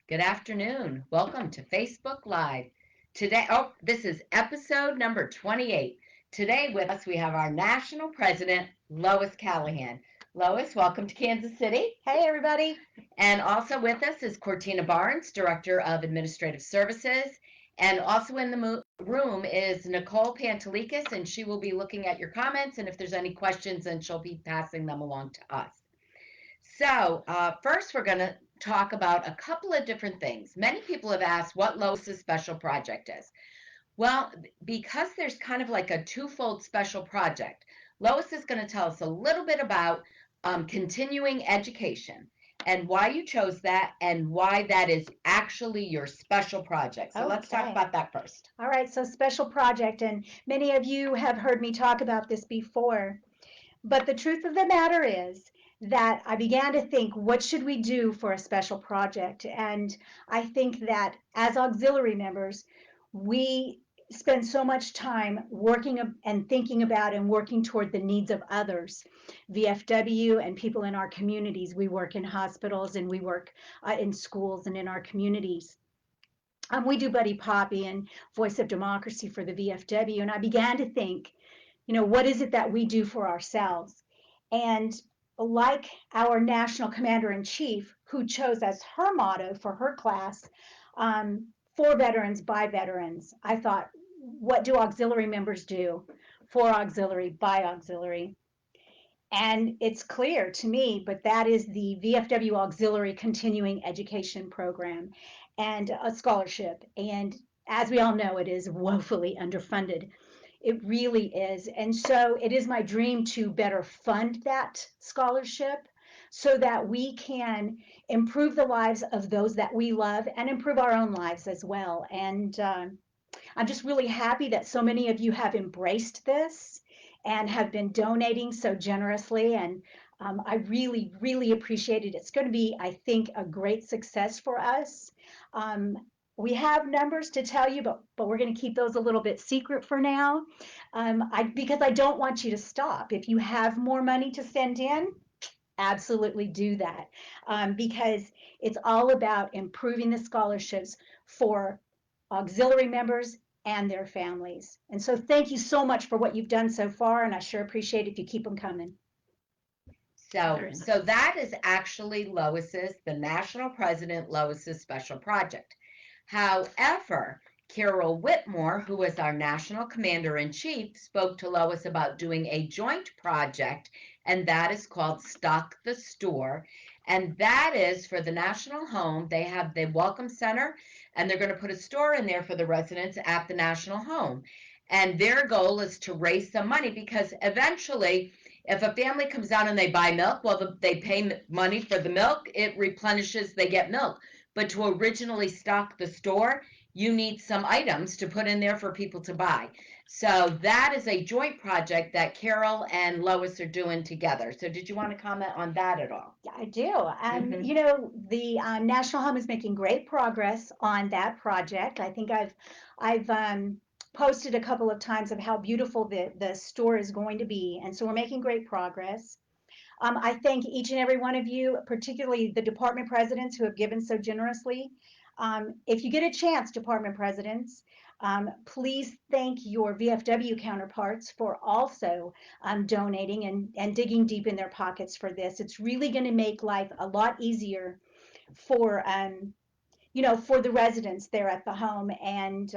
Good afternoon. Welcome to Facebook Live. Today, this is episode number 28. Today with us we have our national president, Lois Callahan. Lois, welcome to Kansas City. Hey, everybody. And also with us is Cortina Barnes, Director of Administrative Services. And also in the room is Nicole Panteleakos, and she will be looking at your comments. And if there's any questions, then she'll be passing them along to us. So, first, we're going to talk about a couple of different things. Many people have asked what Lois's special project is. Well, because there's kind of like a twofold special project, Lois is going to tell us a little bit about continuing education and why you chose that and why that is actually your special project. So let's talk Okay. about that first. All right, so special project, and many of you have heard me talk about this before. But the truth of the matter is that I began to think, what should we do for a special project? And I think that as auxiliary members, we spend so much time working and thinking about and working toward the needs of others. VFW and people in our communities, we work in hospitals and we work in schools and in our communities. We do Buddy Poppy and Voice of Democracy for the VFW, and I began to think, what is it that we do for ourselves? And like our national commander in chief, who chose as her motto for her class, for veterans, by veterans, I thought, what do auxiliary members do for auxiliary, by auxiliary? And it's clear to me, but that is the VFW Auxiliary Continuing Education Program and a scholarship. And as we all know, it is woefully underfunded. It really is. And so it is my dream to better fund that scholarship so that we can improve the lives of those that we love and improve our own lives as well. And I'm just really happy that so many of you have embraced this and have been donating so generously. And I really, really appreciate it. It's going to be, I think, a great success for us. Um, we have numbers to tell you, but we're going to keep those a little bit secret for now, because I don't want you to stop. If you have more money to send in, absolutely do that, because it's all about improving the scholarships for auxiliary members and their families. And so thank you so much for what you've done so far, and I sure appreciate it if you keep them coming. So that is actually the national president Lois's special project. However, Carol Whitmore, who was our national commander in chief, spoke to Lois about doing a joint project, and that is called Stock the Store. And that is for the National Home. They have the Welcome Center, and they're going to put a store in there for the residents at the National Home. And their goal is to raise some money because eventually, if a family comes down and they buy milk, well, they pay money for the milk, it replenishes, they get milk. But to originally stock the store, you need some items to put in there for people to buy. So that is a joint project that Carol and Lois are doing together. So did you want to comment on that at all? Yeah, I do. Mm-hmm. The National Home is making great progress on that project. I think I've posted a couple of times of how beautiful the store is going to be, and so we're making great progress. I thank each and every one of you, particularly the department presidents who have given so generously. If you get a chance, department presidents, please thank your VFW counterparts for also donating and digging deep in their pockets for this. It's really going to make life a lot easier for for the residents there at the home. And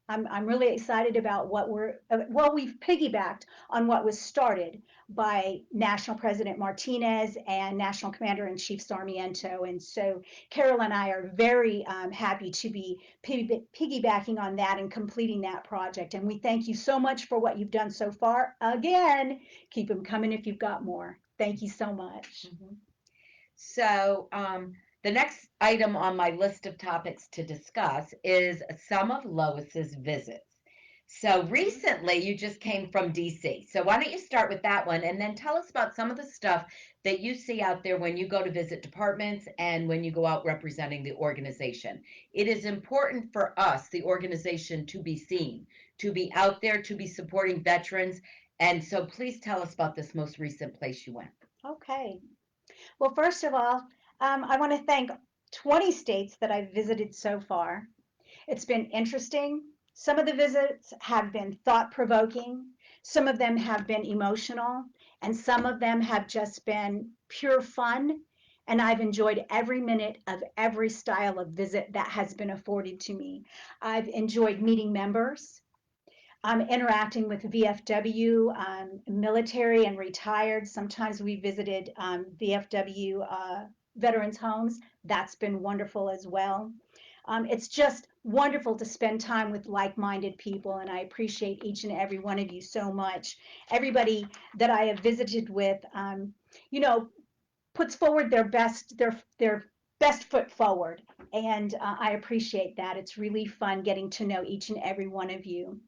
I'm really excited about we've piggybacked on what was started by National President Martinez and National Commander in Chief Sarmiento. And so Carol and I are very happy to be piggybacking on that and completing that project. And we thank you so much for what you've done so far. Again, keep them coming if you've got more. Thank you so much. Mm-hmm. So the next item on my list of topics to discuss is some of Lois's visits. So recently you just came from DC. So why don't you start with that one and then tell us about some of the stuff that you see out there when you go to visit departments and when you go out representing the organization. It is important for us, the organization, to be seen, to be out there, to be supporting veterans. And so please tell us about this most recent place you went. Okay. Well, first of all, I want to thank 20 states that I've visited so far. It's been interesting. Some of the visits have been thought-provoking, some of them have been emotional, and some of them have just been pure fun. And I've enjoyed every minute of every style of visit that has been afforded to me. I've enjoyed meeting members, interacting with VFW, military and retired. Sometimes we visited VFW veterans' homes. That's been wonderful as well. It's just wonderful to spend time with like-minded people, and I appreciate each and every one of you so much. Everybody that I have visited with, you know, puts forward their best foot forward, and I appreciate that. It's really fun getting to know each and every one of you.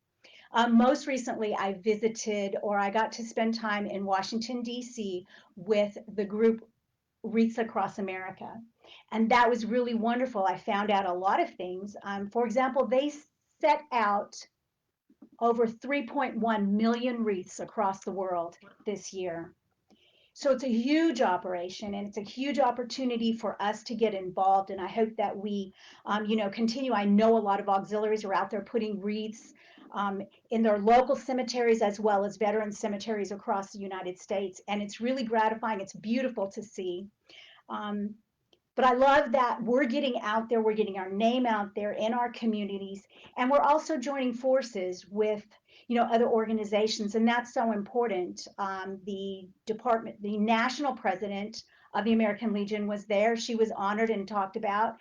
Most recently, I visited or I got to spend time in Washington, D.C. with the group Wreaths Across America. And that was really wonderful. I found out a lot of things. For example, they set out over 3.1 million wreaths across the world this year. So it's a huge operation and it's a huge opportunity for us to get involved. And I hope that we, continue. I know a lot of auxiliaries are out there putting wreaths in their local cemeteries as well as veteran cemeteries across the United States. And it's really gratifying. It's beautiful to see. Um, but I love that we're getting out there, we're getting our name out there in our communities, and we're also joining forces with, other organizations, and that's so important. The national president of the American Legion was there. She was honored and talked about,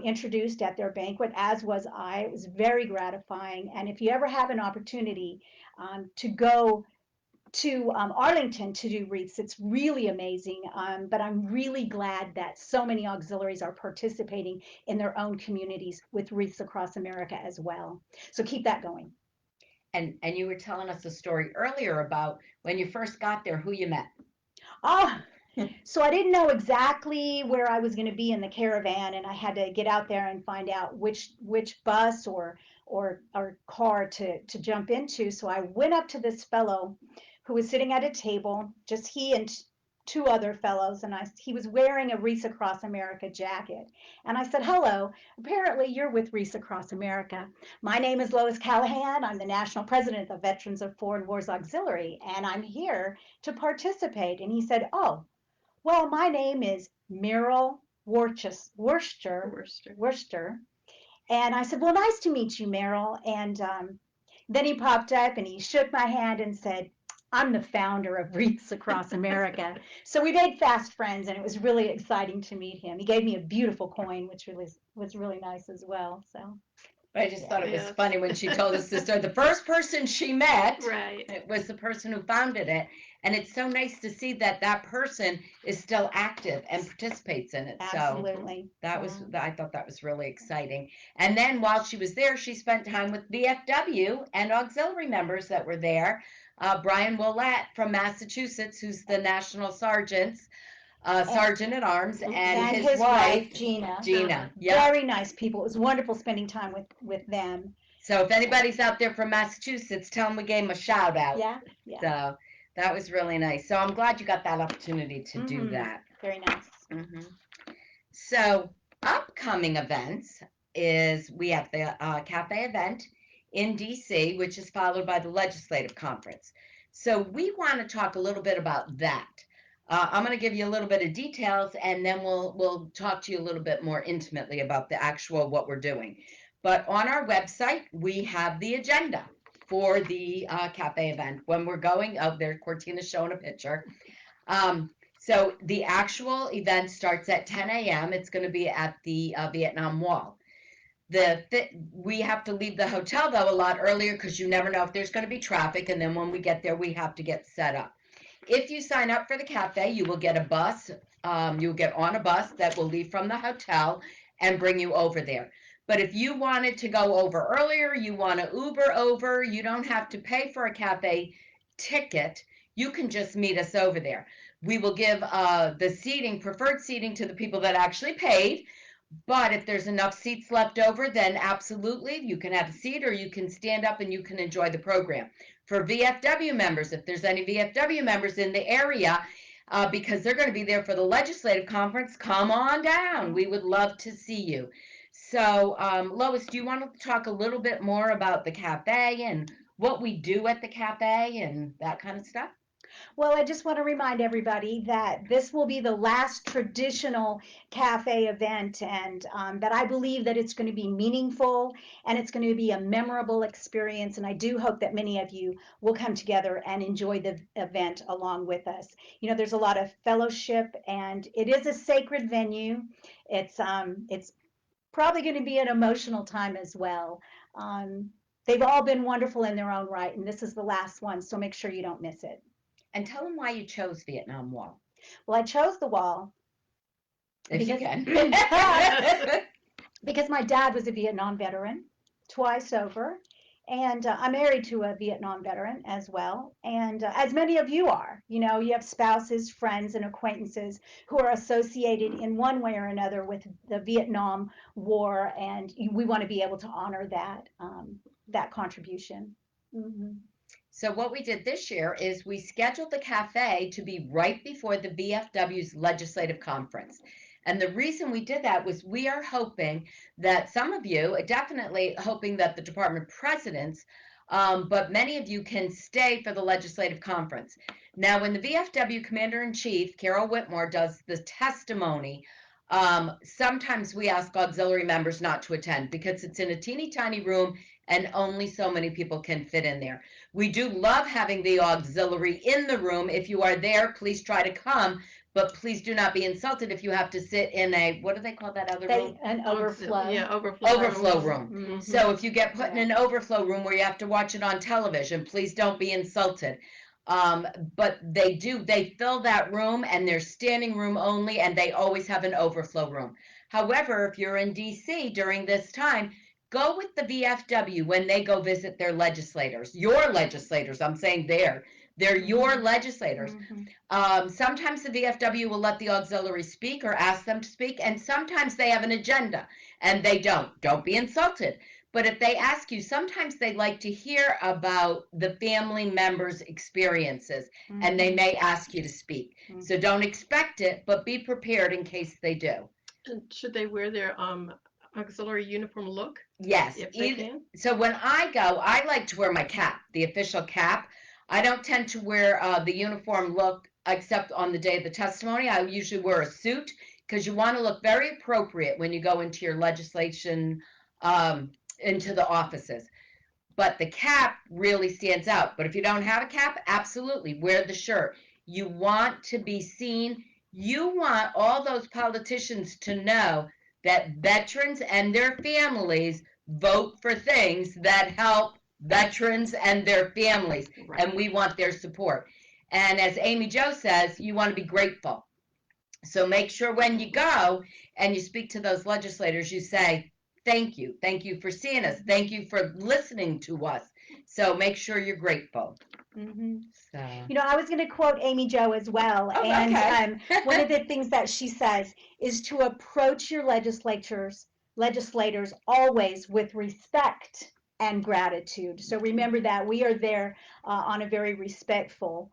introduced at their banquet, as was I. It was very gratifying, and if you ever have an opportunity to go to Arlington to do wreaths. It's really amazing, but I'm really glad that so many auxiliaries are participating in their own communities with Wreaths Across America as well. So keep that going. And you were telling us a story earlier about when you first got there, who you met. Oh, so I didn't know exactly where I was going to be in the caravan, and I had to get out there and find out which bus or car to jump into. So I went up to this fellow who was sitting at a table, just he and two other fellows, and he was wearing a Wreaths Across America jacket. And I said, "Hello, apparently you're with Wreaths Across America. My name is Lois Callahan. I'm the national president of Veterans of Foreign Wars Auxiliary, and I'm here to participate." And he said, "Oh, well, my name is Merrill Worcester. And I said, "Well, nice to meet you, Merrill." And then he popped up and he shook my hand and said, "I'm the founder of Wreaths Across America." So we made fast friends, and it was really exciting to meet him. He gave me a beautiful coin, which was really nice as well. So. But I just thought it was funny when she told us this story. The first person she met it was the person who founded it. And it's so nice to see that that person is still active and participates in it. Absolutely. So I thought that was really exciting. And then while she was there, she spent time with VFW and auxiliary members that were there. Brian Willett from Massachusetts, who's the National Sergeant at Arms, and his wife Gina. Yep. Very nice people. It was wonderful spending time with them. So if anybody's out there from Massachusetts, tell them we gave them a shout out. Yeah. So that was really nice. So I'm glad you got that opportunity to do that. Very nice. So upcoming events is we have the cafe event in DC, which is followed by the legislative conference. So we want to talk a little bit about that. I'm going to give you a little bit of details, and then we'll talk to you a little bit more intimately about the actual what we're doing. But on our website, we have the agenda for the cafe event. When we're going, there, Cortina's showing a picture. So the actual event starts at 10 a.m. It's going to be at the Vietnam Wall. We have to leave the hotel, though, a lot earlier because you never know if there's going to be traffic, and then when we get there, we have to get set up. If you sign up for the cafe, you will get a bus. You'll get on a bus that will leave from the hotel and bring you over there. But if you wanted to go over earlier, you want to Uber over, you don't have to pay for a cafe ticket. You can just meet us over there. We will give the preferred seating to the people that actually paid. But if there's enough seats left over, then absolutely, you can have a seat or you can stand up and you can enjoy the program. For VFW members, if there's any VFW members in the area, because they're going to be there for the legislative conference. Come on down. We would love to see you. So, Lois, do you want to talk a little bit more about the cafe and what we do at the cafe and that kind of stuff? Well, I just want to remind everybody that this will be the last traditional cafe event, and that I believe that it's going to be meaningful and it's going to be a memorable experience. And I do hope that many of you will come together and enjoy the event along with us. You know, there's a lot of fellowship, and it is a sacred venue. It's probably going to be an emotional time as well. They've all been wonderful in their own right, and this is the last one, so make sure you don't miss it. And tell them why you chose Vietnam Wall. Well, I chose the wall If you can. because my dad was a Vietnam veteran, twice over, and I'm married to a Vietnam veteran as well. And as many of you are, you know, you have spouses, friends, and acquaintances who are associated in one way or another with the Vietnam War, and we want to be able to honor that contribution. Mm-hmm. So what we did this year is we scheduled the cafe to be right before the VFW's legislative conference. And the reason we did that was we are hoping that some of you, definitely hoping that the department presidents, but many of you can stay for the legislative conference. Now, when the VFW Commander-in-Chief, Carol Whitmore, does the testimony, sometimes we ask auxiliary members not to attend because it's in a teeny tiny room and only so many people can fit in there. We do love having the auxiliary in the room. If you are there, please try to come, but please do not be insulted if you have to sit in a, what do they call that other room? An overflow. Yeah, overflow. Overflow room. Mm-hmm. So if you get put in an overflow room where you have to watch it on television, please don't be insulted. But they fill that room and they're standing room only, and they always have an overflow room. However, if you're in DC during this time, go with the VFW when they go visit their legislators, your legislators. I'm saying they're your legislators. Mm-hmm. Sometimes the VFW will let the auxiliary speak or ask them to speak, and sometimes they have an agenda and they don't. Don't be insulted. But if they ask you, sometimes they like to hear about the family members' experiences, Mm-hmm. and they may ask you to speak. Mm-hmm. So don't expect it, but be prepared in case they do. And should they wear their auxiliary uniform look? Yes. If they can? So when I go, I like to wear my cap, the official cap. I don't tend to wear the uniform look except on the day of the testimony. I usually wear a suit because you want to look very appropriate when you go into your legislation, into the offices. But the cap really stands out. But if you don't have a cap, absolutely wear the shirt. You want to be seen. You want all those politicians to know that veterans and their families vote for things that help veterans and their families, Right. and we want their support. And as Amy Jo says, you want to be grateful. So make sure when you go and you speak to those legislators, you say, thank you for seeing us, thank you for listening to us. So make sure you're grateful. Mm-hmm. So. You know, I was going to quote Amy Jo as well. Oh, and okay. One of the things that she says is to approach your legislators always with respect and gratitude. So remember that we are there on a very respectful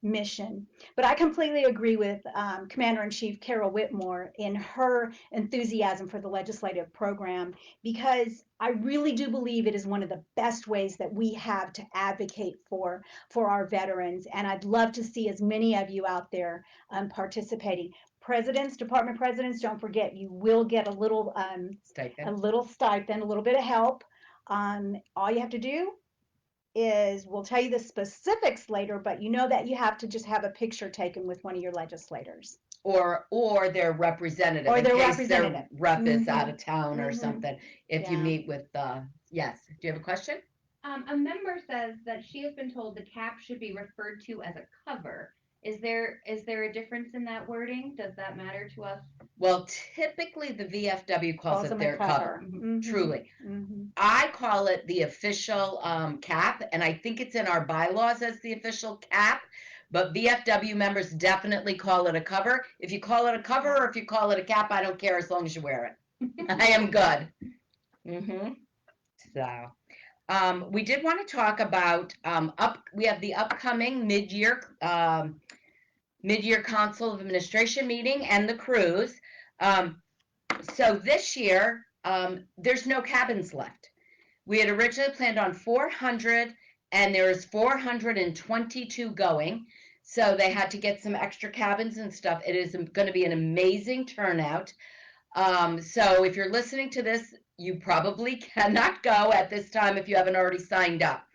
mission. But I completely agree with Commander-in-Chief Carol Whitmore in her enthusiasm for the legislative program, because I really do believe it is one of the best ways that we have to advocate for our veterans. And I'd love to see as many of you out there participating. Presidents, department presidents, don't forget, you will get a little stipend, a little bit of help. All you have to do is, we'll tell you the specifics later, but you know that you have to just have a picture taken with one of your legislators. Or their representative, or their in case representative. their rep is Mm-hmm. out of town or Mm-hmm. something. If you meet with, yes. Do you have a question? A member says that she has been told the cap should be referred to as a cover. Is there a difference in that wording? Does that matter to us? Well, typically the VFW calls it their cover. Mm-hmm. Truly. Mm-hmm. I call it the official cap, and I think it's in our bylaws as the official cap, but VFW members definitely call it a cover. If you call it a cover or if you call it a cap, I don't care as long as you wear it. I am good. Mm-hmm. So, we did want to talk about, we have the upcoming mid-year Midyear Council of Administration meeting and the cruise. So this year, there's no cabins left. We had originally planned on 400, and there's 422 going. So they had to get some extra cabins and stuff. It is going to be an amazing turnout. So if you're listening to this, you probably cannot go at this time if you haven't already signed up.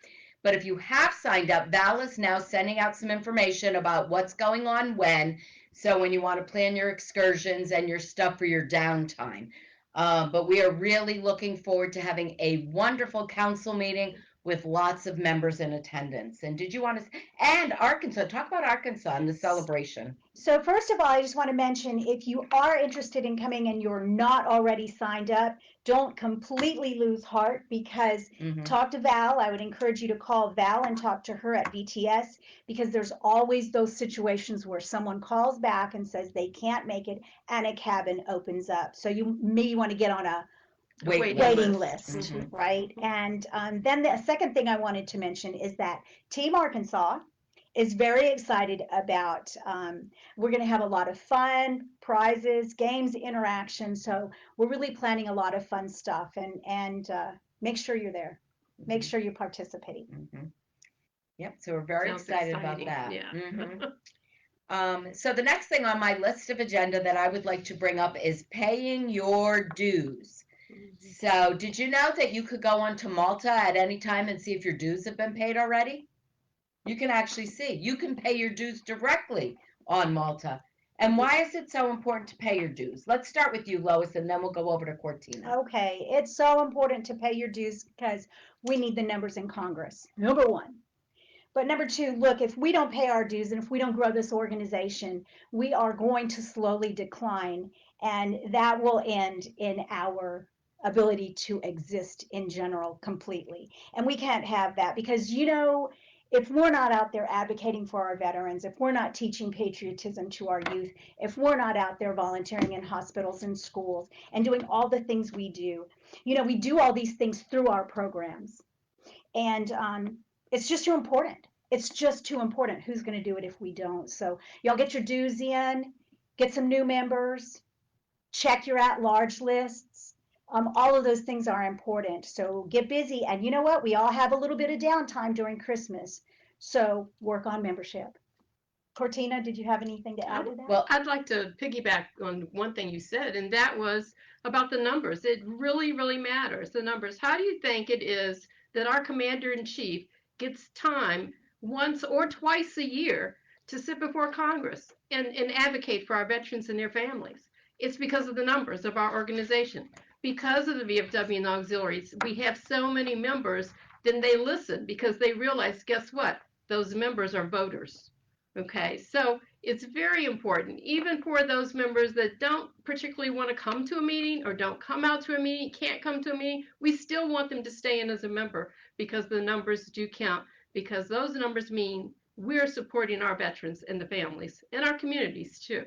But if you have signed up, Val is now sending out some information about what's going on when. So when you want to plan your excursions and your stuff for your downtime. But we are really looking forward to having a wonderful council meeting with lots of members in attendance. And did you want to, and Arkansas, talk about Arkansas and the celebration. So first of all, I just want to mention, if you are interested in coming and you're not already signed up, don't completely lose heart, because talk to Val. I would encourage you to call Val and talk to her at BTS, because there's always those situations where someone calls back and says they can't make it and a cabin opens up. So you maybe want to get on a waiting list, right? And then the second thing I wanted to mention is that Team Arkansas is very excited about, we're going to have a lot of fun, prizes, games, interaction. So we're really planning a lot of fun stuff, and make sure you're there. Make sure you're participating. Yep, so we're very excited about that. Yeah. So the next thing on my list of agenda that I would like to bring up is paying your dues. So did you know that you could go onto Malta at any time and see if your dues have been paid already? You can actually see. You can pay your dues directly on Malta. And why is it so important to pay your dues? Let's start with you, Lois, and then we'll go over to Cortina. Okay, it's so important to pay your dues because we need the numbers in Congress, number one. But number two, look, if we don't pay our dues and if we don't grow this organization, we are going to slowly decline, and that will end in our ability to exist in general completely. And we can't have that, because, you know, if we're not out there advocating for our veterans, if we're not teaching patriotism to our youth, if we're not out there volunteering in hospitals and schools and doing all the things we do, you know, we do all these things through our programs. And it's just too important. It's just too important. Who's going to do it if we don't? So y'all get your dues in, get some new members, check your at-large lists. All of those things are important. So get busy. And you know what? We all have a little bit of downtime during Christmas. So work on membership. Cortina, did you have anything to add to that? Well, I'd like to piggyback on one thing you said, and that was about the numbers. It really, really matters, the numbers. How do you think it is that our commander-in-chief gets time once or twice a year to sit before Congress and advocate for our veterans and their families? It's because of the numbers of our organization. Because of the VFW and auxiliaries, we have so many members, then they listen because they realize, guess what? Those members are voters. Okay, so it's very important, even for those members that don't particularly want to come to a meeting or don't come out to a meeting, can't come to a meeting, we still want them to stay in as a member, because the numbers do count, because those numbers mean we're supporting our veterans and the families and our communities too.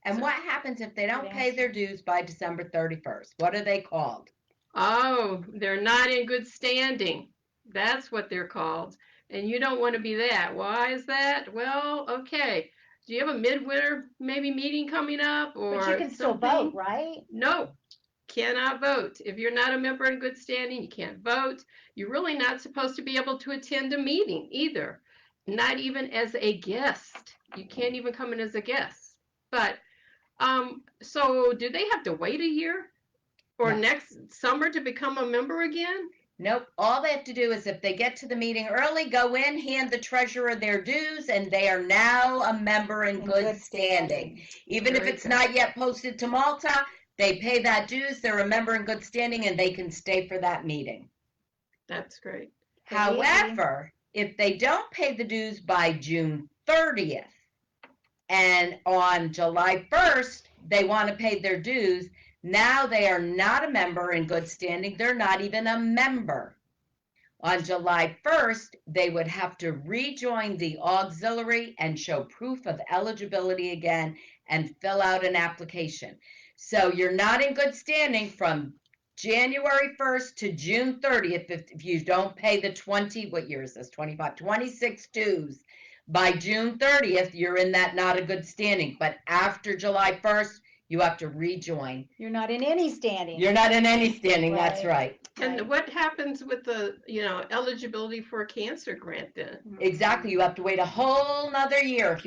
And what happens if they don't pay their dues by December 31st? What are they called? Oh, they're not in good standing. That's what they're called. And you don't want to be that. Why is that? Well, okay. Do you have a midwinter maybe meeting coming up, or but you can still vote, right? No, cannot vote. If you're not a member in good standing, you can't vote. You're really not supposed to be able to attend a meeting either, not even as a guest. You can't even come in as a guest. But so do they have to wait a year or next summer to become a member again? Nope. All they have to do is, if they get to the meeting early, go in, hand the treasurer their dues, and they are now a member in good standing. Even if it's not yet posted to Malta, they pay that dues, they're a member in good standing, and they can stay for that meeting. That's great. However, if they don't pay the dues by June 30th, and on July 1st, they want to pay their dues, now they are not a member in good standing. They're not even a member. On July 1st, they would have to rejoin the auxiliary and show proof of eligibility again and fill out an application. So you're not in good standing from January 1st to June 30th if you don't pay the 26 dues By June 30th, you're in that not a good standing. But after July 1st, you have to rejoin. You're not in any standing. You're not in any standing, that's right. And what happens with the, eligibility for a cancer grant then? Exactly. You have to wait a whole nother year if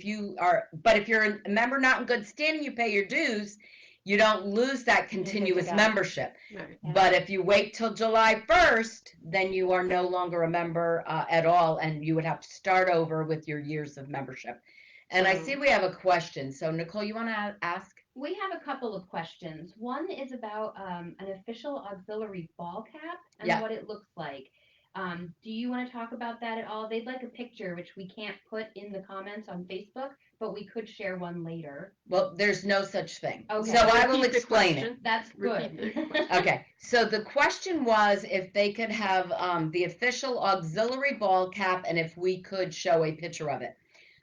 you're a member not in good standing, you pay your dues, you don't lose that continuous membership. Right. Yeah. But if you wait till July 1st, then you are no longer a member at all, and you would have to start over with your years of membership. And I see we have a question. So Nicole, you want to ask? We have a couple of questions. One is about an official auxiliary ball cap and what it looks like. Do you want to talk about that at all? They'd like a picture, which we can't put in the comments on Facebook, but we could share one later. Well, there's no such thing. Okay. So I will explain it. That's good. Okay. So the question was if they could have the official auxiliary ball cap and if we could show a picture of it.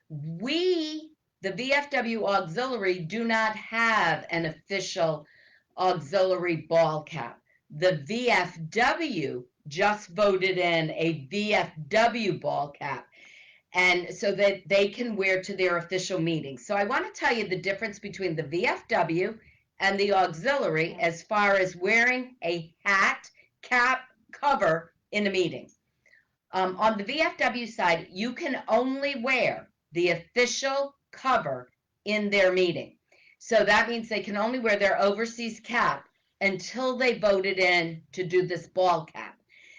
We, the VFW auxiliary, do not have an official auxiliary ball cap. The VFW just voted in a VFW ball cap, and so that they can wear to their official meetings. So I want to tell you the difference between the VFW and the auxiliary as far as wearing a hat, cap, cover in a meeting. On the VFW side, you can only wear the official cover in their meeting. So that means they can only wear their overseas cap until they voted in to do this ball cap.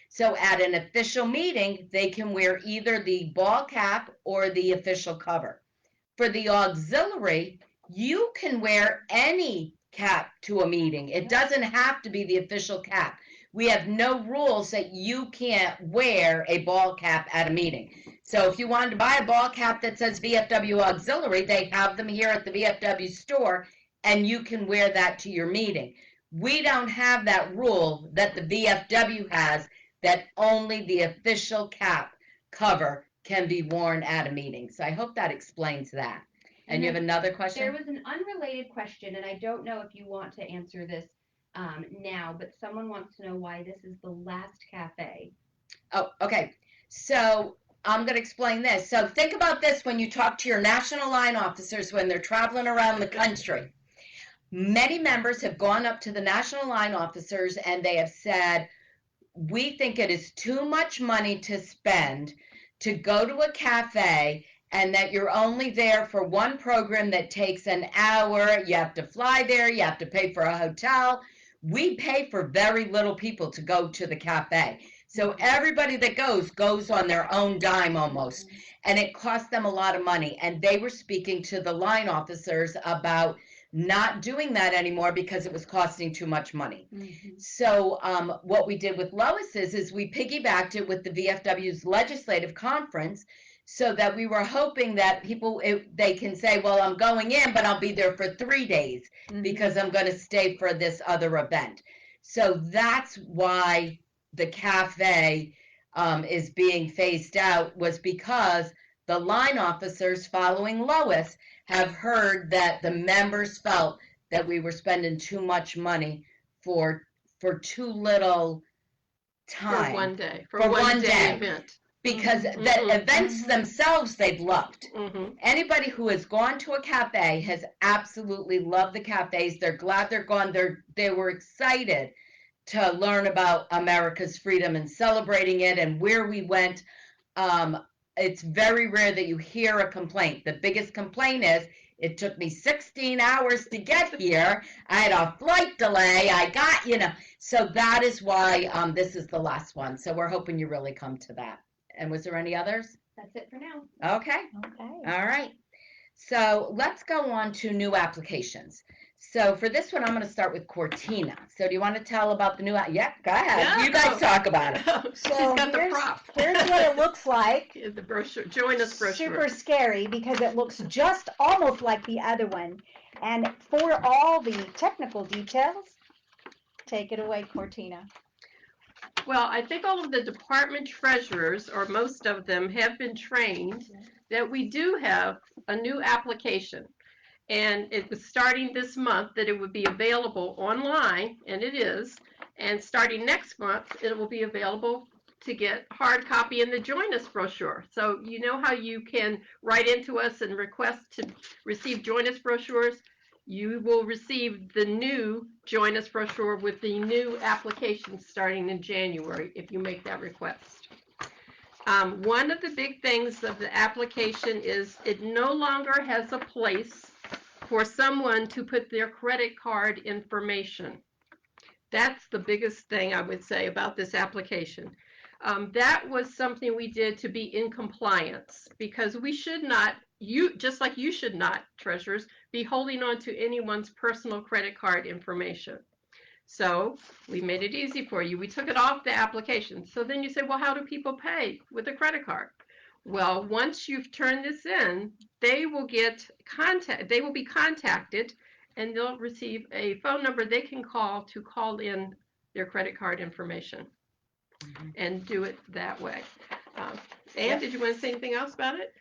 So at an official meeting, they can wear either the ball cap or the official cover. For the auxiliary, you can wear any cap to a meeting. It doesn't have to be the official cap. We have no rules that you can't wear a ball cap at a meeting. So if you wanted to buy a ball cap that says VFW Auxiliary, they have them here at the VFW store, and you can wear that to your meeting. We don't have that rule that the VFW has, that only the official cap cover can be worn at a meeting. So I hope that explains that. And you have another question? There was an unrelated question, and I don't know if you want to answer this now, but someone wants to know why this is the last cafe. Oh, okay. So I'm going to explain this. So think about this when you talk to your national line officers when they're traveling around the country. Many members have gone up to the national line officers and they have said, we think it is too much money to spend to go to a cafe and that you're only there for one program that takes an hour. You have to fly there. You have to pay for a hotel. We pay for very little people to go to the cafe. So everybody that goes on their own dime almost. And it costs them a lot of money. And they were speaking to the line officers about not doing that anymore because it was costing too much money. So what we did with Lois is we piggybacked it with the VFW's legislative conference, so that we were hoping that people, they can say, well, I'm going in, but I'll be there for 3 days because I'm going to stay for this other event. So that's why the cafe is being phased out, was because the line officers following Lois have heard that the members felt that we were spending too much money for too little time. For one day. For one day event. Because the events themselves they've loved. Anybody who has gone to a cafe has absolutely loved the cafes. They're glad they're gone. They were excited to learn about America's freedom and celebrating it and where we went. It's very rare that you hear a complaint. The biggest complaint is, it took me 16 hours to get here. I had a flight delay. So that is why this is the last one. So we're hoping you really come to that. And was there any others? That's it for now. Okay. All right. So let's go on to new applications. So for this one, I'm going to start with Cortina. So do you want to tell about the new? Yeah, go ahead. Yeah. You guys talk about it. She's got the prop. Here's what it looks like. The brochure. Join us brochure. Super scary because it looks just almost like the other one. And for all the technical details, take it away, Cortina. Well, I think all of the department treasurers, or most of them, have been trained that we do have a new application. And it was starting this month that it would be available online, and it is. And starting next month, it will be available to get hard copy in the Join Us brochure. So you know how you can write into us and request to receive Join Us brochures? You will receive the new Join Us brochure with the new applications starting in January if you make that request. One of the big things of the application is it no longer has a place for someone to put their credit card information. That's the biggest thing I would say about this application. That was something we did to be in compliance, because we should not, just like you should not, treasurers, be holding on to anyone's personal credit card information. So we made it easy for you. We took it off the application. So then you say, well, how do people pay with a credit card? Well, once you've turned this in, they will be contacted, and they'll receive a phone number they can call to call in their credit card information and do it that way. Anne, did you want to say anything else about it?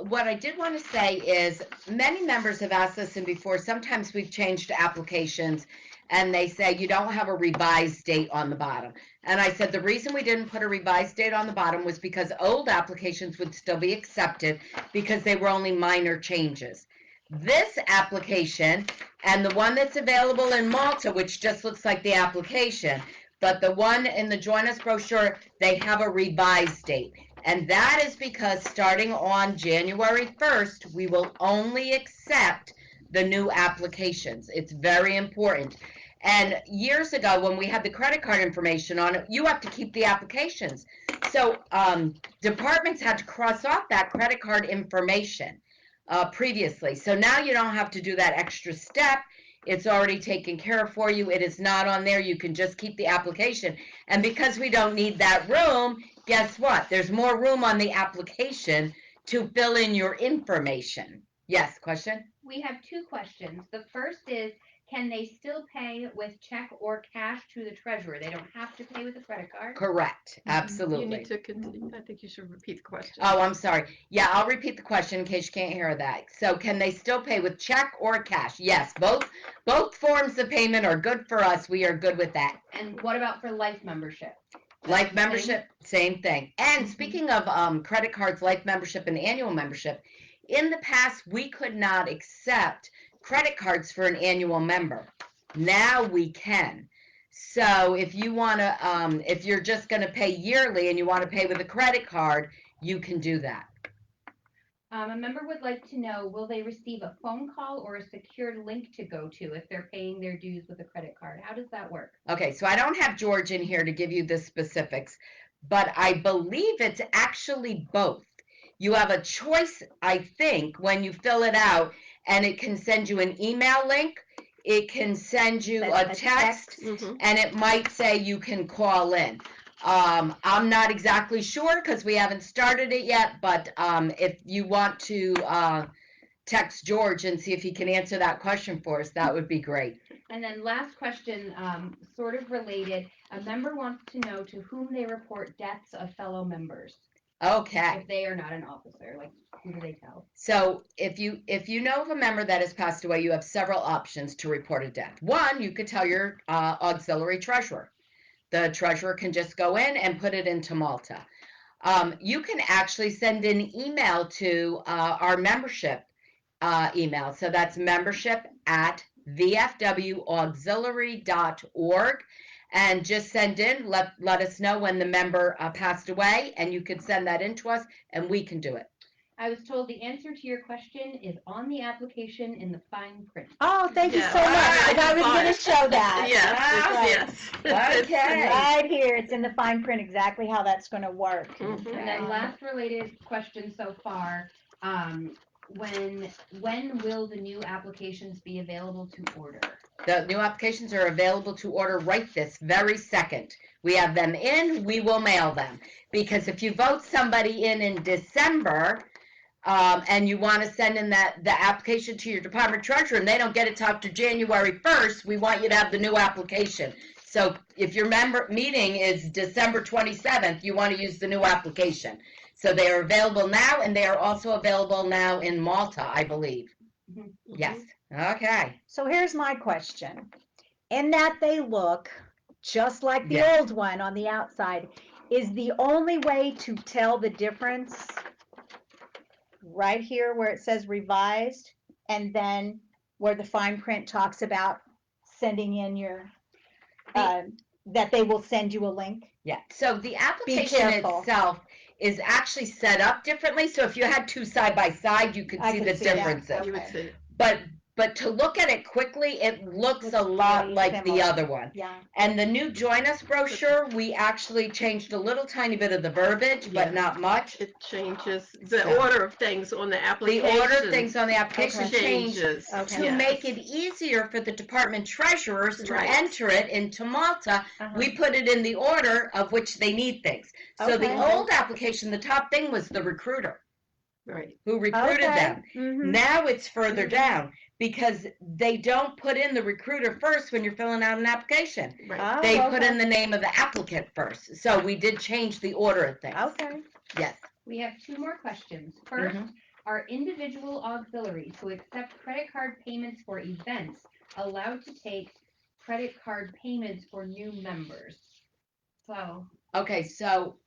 What I did want to say is many members have asked us, and before, sometimes we've changed applications and they say you don't have a revised date on the bottom. And I said the reason we didn't put a revised date on the bottom was because old applications would still be accepted because they were only minor changes. This application and the one that's available in Malta, which just looks like the application, but the one in the Join Us brochure, they have a revised date. And that is because starting on January 1st, we will only accept the new applications. It's very important. And years ago, when we had the credit card information on it, you have to keep the applications. So departments had to cross off that credit card information previously. So now you don't have to do that extra step. It's already taken care of for you. It is not on there. You can just keep the application. And because we don't need that room, guess what? There's more room on the application to fill in your information. Yes, question? We have two questions. The first is, can they still pay with check or cash to the treasurer? They don't have to pay with a credit card? Correct. Absolutely. You need to continue. I think you should repeat the question. Oh, I'm sorry. Yeah, I'll repeat the question in case you can't hear that. So can they still pay with check or cash? Yes, both forms of payment are good for us. We are good with that. And what about for life membership? Life membership, same thing. And speaking of credit cards, life membership, and annual membership, in the past, we could not accept credit cards for an annual member. Now we can. So if you want to, if you're just going to pay yearly and you want to pay with a credit card, you can do that. A member would like to know, will they receive a phone call or a secured link to go to if they're paying their dues with a credit card? How does that work? Okay, so I don't have George in here to give you the specifics, but I believe it's actually both. You have a choice, I think, when you fill it out, and it can send you an email link, it can send you a text, and it might say you can call in. I'm not exactly sure because we haven't started it yet, but if you want to text George and see if he can answer that question for us, that would be great. And then last question, sort of related, a member wants to know to whom they report deaths of fellow members. Okay. If they are not an officer, like who do they tell? So if you know of a member that has passed away, you have several options to report a death. One, you could tell your auxiliary treasurer. The treasurer can just go in and put it into Malta. You can actually send an email to our membership email. So that's membership@vfwauxiliary.org. And just send in, let us know when the member passed away, and you can send that in to us, and we can do it. I was told the answer to your question is on the application in the fine print. Oh, thank you so much. And I was going to show that. Yes. Okay. Right here, it's in the fine print exactly how that's going to work. And then last related question so far, when will the new applications be available to order? The new applications are available to order right this very second. We have them in, we will mail them. Because if you vote somebody in December, and you want to send in the application to your department treasurer and they don't get it till after January 1st, we want you to have the new application. So if your member meeting is December 27th, you want to use the new application. So they are available now, and they are also available now in Malta, I believe. Yes. Okay. So here's my question. In that they look just like the old one on the outside, is the only way to tell the difference right here where it says revised, and then where the fine print talks about sending in your, that they will send you a link. Yeah, so the application itself is actually set up differently. So if you had two side by side, you could see the differences. You would see it. But to look at it quickly, it looks a lot like the other one. Yeah. And the new Join Us brochure, we actually changed a little tiny bit of the verbiage, but not much. It changes the order of things on the application. The order of things on the application changes to make it easier for the department treasurers to enter it into Malta. We put it in the order of which they need things. So the old application, the top thing was the recruiter. Right. Who recruited them. Now it's further down because they don't put in the recruiter first when you're filling out an application. Right. They put in the name of the applicant first. So we did change the order of things. Okay. Yes. We have two more questions. First, are individual auxiliaries who accept credit card payments for events allowed to take credit card payments for new members? So. Okay, so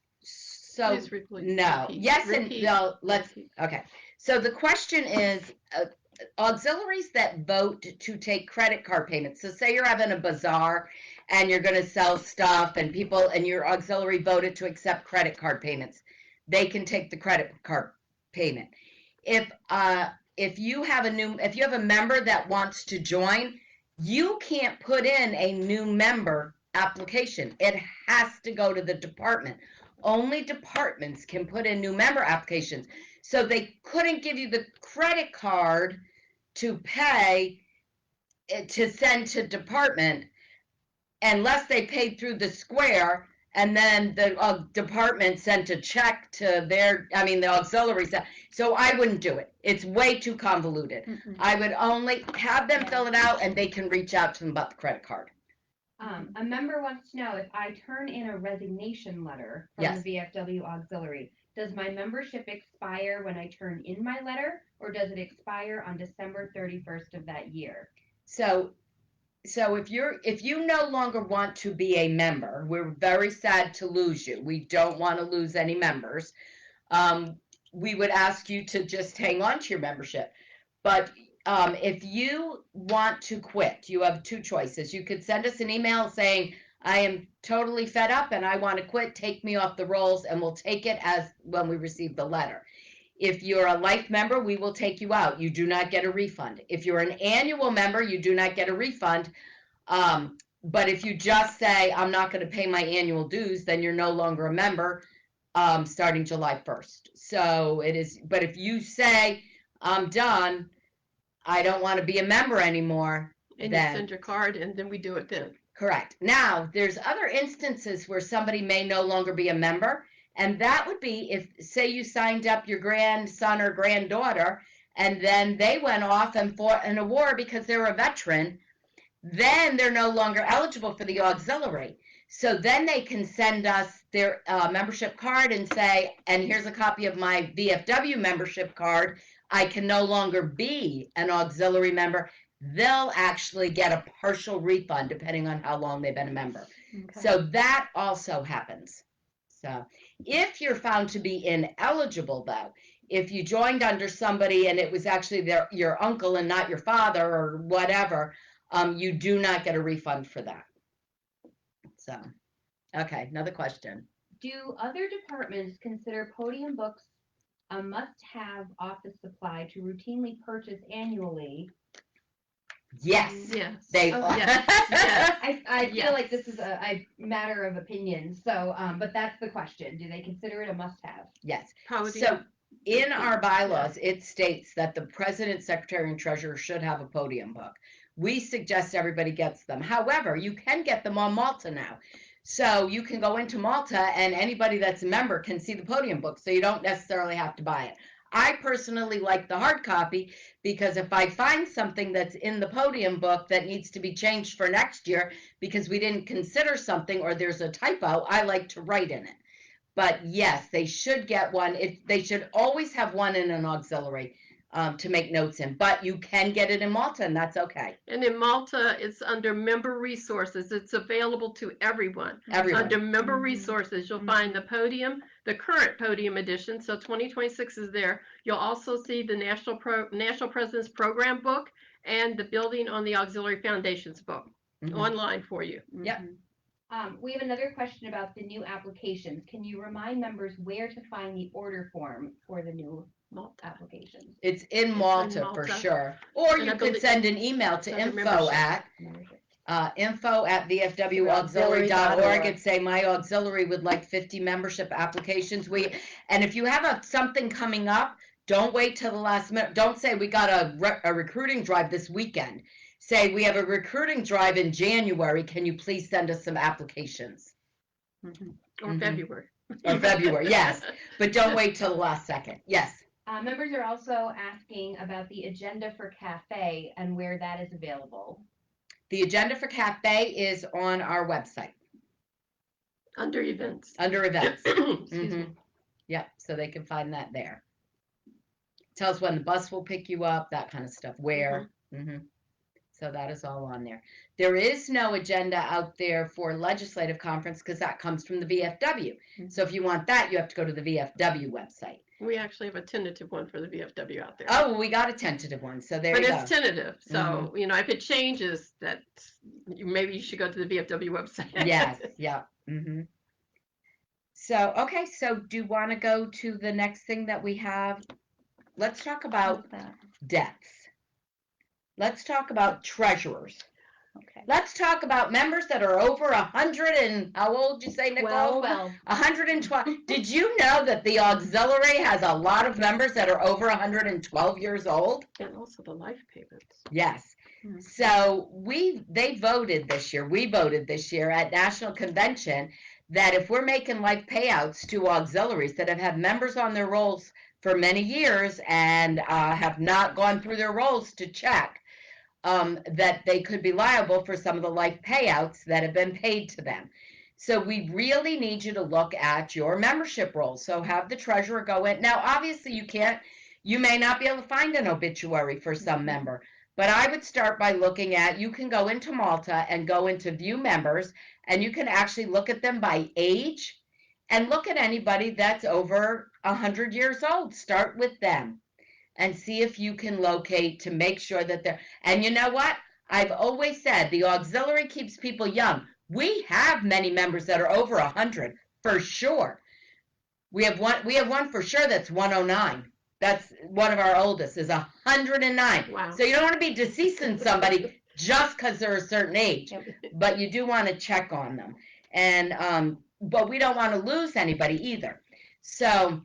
no. Yes and no. Okay. So the question is, auxiliaries that vote to take credit card payments. So say you're having a bazaar and you're going to sell stuff and people and your auxiliary voted to accept credit card payments. They can take the credit card payment. If you have a member that wants to join, you can't put in a new member application. It has to go to the department. Only departments can put in new member applications. So they couldn't give you the credit card to pay to send to department unless they paid through the Square and then the department sent a check to the auxiliary. So I wouldn't do it. It's way too convoluted. I would only have them fill it out and they can reach out to them about the credit card. A member wants to know if I turn in a resignation letter from the VFW auxiliary, does my membership expire when I turn in my letter, or does it expire on December 31st of that year? So if you no longer want to be a member, we're very sad to lose you. We don't want to lose any members. We would ask you to just hang on to your membership. But if you want to quit, you have two choices. You could send us an email saying, I am totally fed up and I want to quit, take me off the rolls, and we'll take it as when we receive the letter. If you're a life member, we will take you out. You do not get a refund. If you're an annual member, you do not get a refund. But if you just say, I'm not going to pay my annual dues, then you're no longer a member starting July 1st. So it is, but if you say, I'm done, I don't want to be a member anymore. And then you send your card and then we do it then. Correct. Now, there's other instances where somebody may no longer be a member. And that would be if, say, you signed up your grandson or granddaughter, and then they went off and fought in a war because they're a veteran, then they're no longer eligible for the auxiliary. So then they can send us their membership card and say, and here's a copy of my VFW membership card. I can no longer be an auxiliary member. They'll actually get a partial refund depending on how long they've been a member. Okay. So that also happens. So if you're found to be ineligible, though, if you joined under somebody and it was actually your uncle and not your father or whatever, you do not get a refund for that. So, okay, another question. Do other departments consider podium books a must-have office supply to routinely purchase annually? Yes. Yes. They are. Yes. Yes. I feel like this is a matter of opinion. So, but that's the question. Do they consider it a must-have? Yes. Probably. So in our bylaws, it states that the president, secretary, and treasurer should have a podium book. We suggest everybody gets them. However, you can get them on Malta now. So you can go into Malta and anybody that's a member can see the podium book. So you don't necessarily have to buy it. I personally like the hard copy because if I find something that's in the podium book that needs to be changed for next year because we didn't consider something or there's a typo, I like to write in it. But yes, they should get one. They should always have one in an auxiliary. to make notes in. But you can get it in Malta, and that's okay. And in Malta, it's under member resources. It's available to everyone. Everyone. Under member resources, you'll find the podium, the current podium edition. So 2026 is there. You'll also see the National President's Program book and the Building on the Auxiliary Foundations book online for you. Yep. We have another question about the new applications. Can you remind members where to find the order form for the new Malta applications? It's in Malta for sure. Or you could send an email to info@vfwauxiliary.org and say, my auxiliary would like 50 membership applications. And if you have something coming up, don't wait till the last minute. Don't say we got a recruiting drive this weekend. Say we have a recruiting drive in January. Can you please send us some applications? Or February. Or February, yes. But don't wait till the last second. Yes. Members are also asking about the agenda for CAFE and where that is available. The agenda for CAFE is on our website. Under events. Under events. Excuse me. Yep, so they can find that there. Tells when the bus will pick you up, that kind of stuff. Where. So that is all on there. There is no agenda out there for legislative conference because that comes from the VFW. So if you want that, you have to go to the VFW website. We actually have a tentative one for the VFW out there. Oh, well, we got a tentative one, so there you go. But it's tentative, so, if it changes, maybe you should go to the VFW website. Yes, yeah. So, okay, so do you want to go to the next thing that we have? Let's talk about deaths. Let's talk about treasurers. Okay. Let's talk about members that are over 100 and, how old did you say, Nicole? 112. Did you know that the auxiliary has a lot of members that are over 112 years old? And also the life payments. Yes. So we voted this year at National Convention that if we're making life payouts to auxiliaries that have had members on their rolls for many years and have not gone through their rolls to check, that they could be liable for some of the life payouts that have been paid to them. So we really need you to look at your membership rolls. So have the treasurer go in. Now, obviously you may not be able to find an obituary for some member, but I would start by looking at, you can go into Malta and go into view members, and you can actually look at them by age and look at anybody that's over 100 years old. Start with them and see if you can locate to make sure that they're, and you know what? I've always said the auxiliary keeps people young. We have many members that are over 100 for sure. We have one for sure that's 109. That's one of our oldest is 109. Wow. So you don't want to be deceasing somebody just because they're a certain age, but you do want to check on them. And but we don't want to lose anybody either. So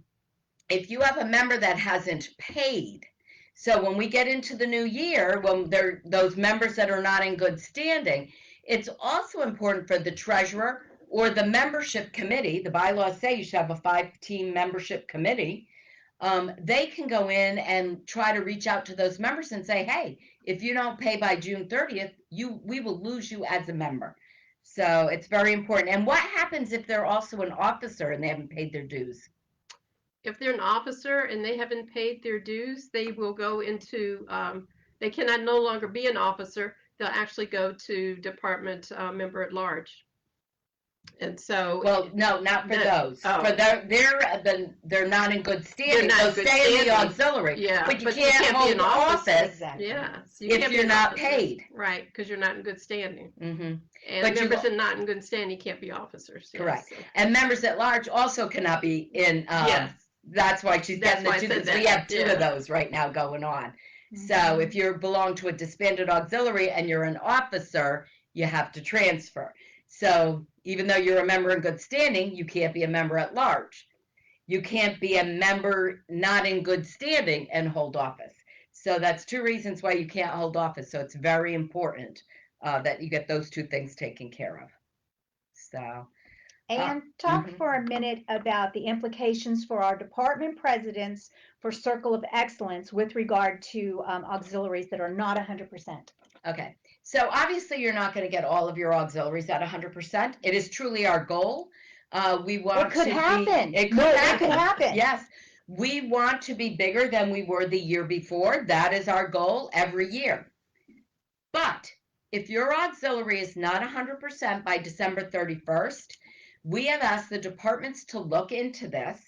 if you have a member that hasn't paid, so when we get into the new year, when they're those members that are not in good standing, it's also important for the treasurer or the membership committee. The bylaws say you should have a 5-team membership committee. They can go in and try to reach out to those members and say, hey, if you don't pay by June 30th, we will lose you as a member. So it's very important. And what happens if they're also an officer and they haven't paid their dues? If they're an officer and they haven't paid their dues, they will go into, they cannot no longer be an officer. They'll actually go to department member at large. And so, well, no, not for those. Oh. For they're not in good standing. They're not so in good stay standing. in the auxiliary. Yeah, but you can't hold be an office. Exactly. Yeah, so if you're not paid. Right, because you're not in good standing. Mm-hmm. And but members that are not in good standing can't be officers. Correct. Yes. And members at large also cannot be in. Yes. That's why she's getting the two. We have two of those right now going on. Mm-hmm. So if you belong to a disbanded auxiliary and you're an officer, you have to transfer. So even though you're a member in good standing, you can't be a member at large. You can't be a member not in good standing and hold office. So that's two reasons why you can't hold office. So it's very important that you get those two things taken care of. So. And talk for a minute about the implications for our department presidents for Circle of Excellence with regard to auxiliaries that are not 100%. Okay. So obviously you're not going to get all of your auxiliaries at 100%. It is truly our goal. We want It could happen. It could happen. It could happen. Yes. We want to be bigger than we were the year before. That is our goal every year. But if your auxiliary is not 100% by December 31st, we have asked the departments to look into this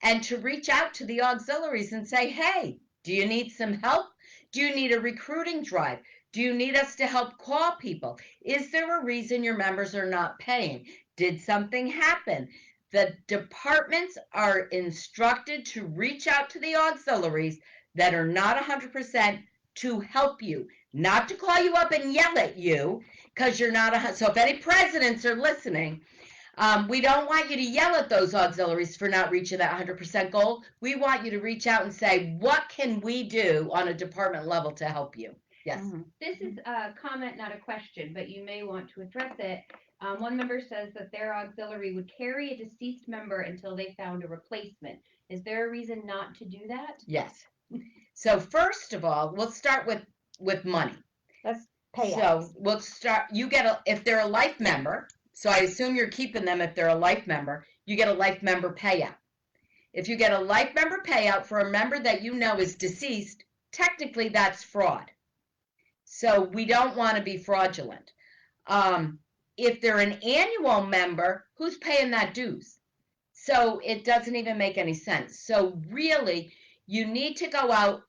and to reach out to the auxiliaries and say, hey, do you need some help? Do you need a recruiting drive? Do you need us to help call people? Is there a reason your members are not paying? Did something happen? The departments are instructed to reach out to the auxiliaries that are not 100% to help you, not to call you up and yell at you because you're not. So if any presidents are listening, we don't want you to yell at those auxiliaries for not reaching that 100% goal. We want you to reach out and say, what can we do on a department level to help you? Yes. This is a comment, not a question, but you may want to address it. One member says that their auxiliary would carry a deceased member until they found a replacement. Is there a reason not to do that? Yes. So first of all, we'll start with money. Let's pay So we'll start, if they're a life member, so I assume you're keeping them if they're a life member, you get a life member payout. If you get a life member payout for a member that you know is deceased, technically that's fraud. So we don't want to be fraudulent. If they're an annual member, who's paying that dues? So it doesn't even make any sense. So really, you need to go out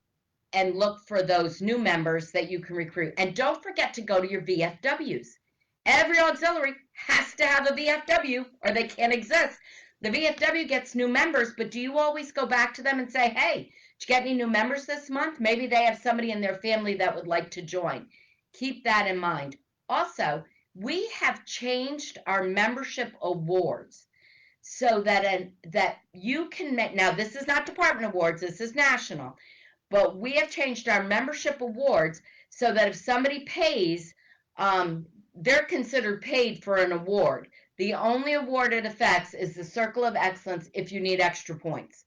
and look for those new members that you can recruit. And don't forget to go to your VFWs. Every auxiliary has to have a VFW or they can't exist. The VFW gets new members, but do you always go back to them and say, hey, did you get any new members this month? Maybe they have somebody in their family that would like to join. Keep that in mind. Also, we have changed our membership awards so that you can make, now this is not department awards, this is national, but we have changed our membership awards so that if somebody pays, they're considered paid for an award. The only award it affects is the Circle of Excellence if you need extra points.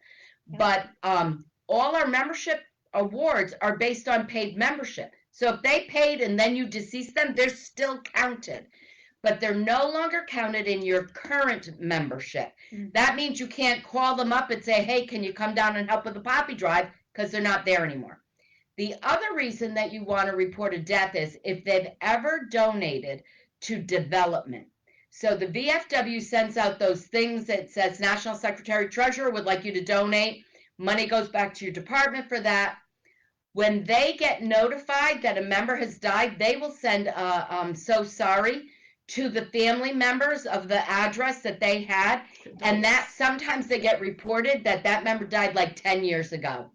But all our membership awards are based on paid membership. So if they paid and then you deceased them, they're still counted. But they're no longer counted in your current membership. That means you can't call them up and say, hey, can you come down and help with the poppy drive? Because they're not there anymore. The other reason that you want to report a death is if they've ever donated to development. So the VFW sends out those things that says National Secretary Treasurer would like you to donate. Money goes back to your department for that. When they get notified that a member has died, they will send I'm so sorry to the family members of the address that they had. And that sometimes they get reported that member died like 10 years ago.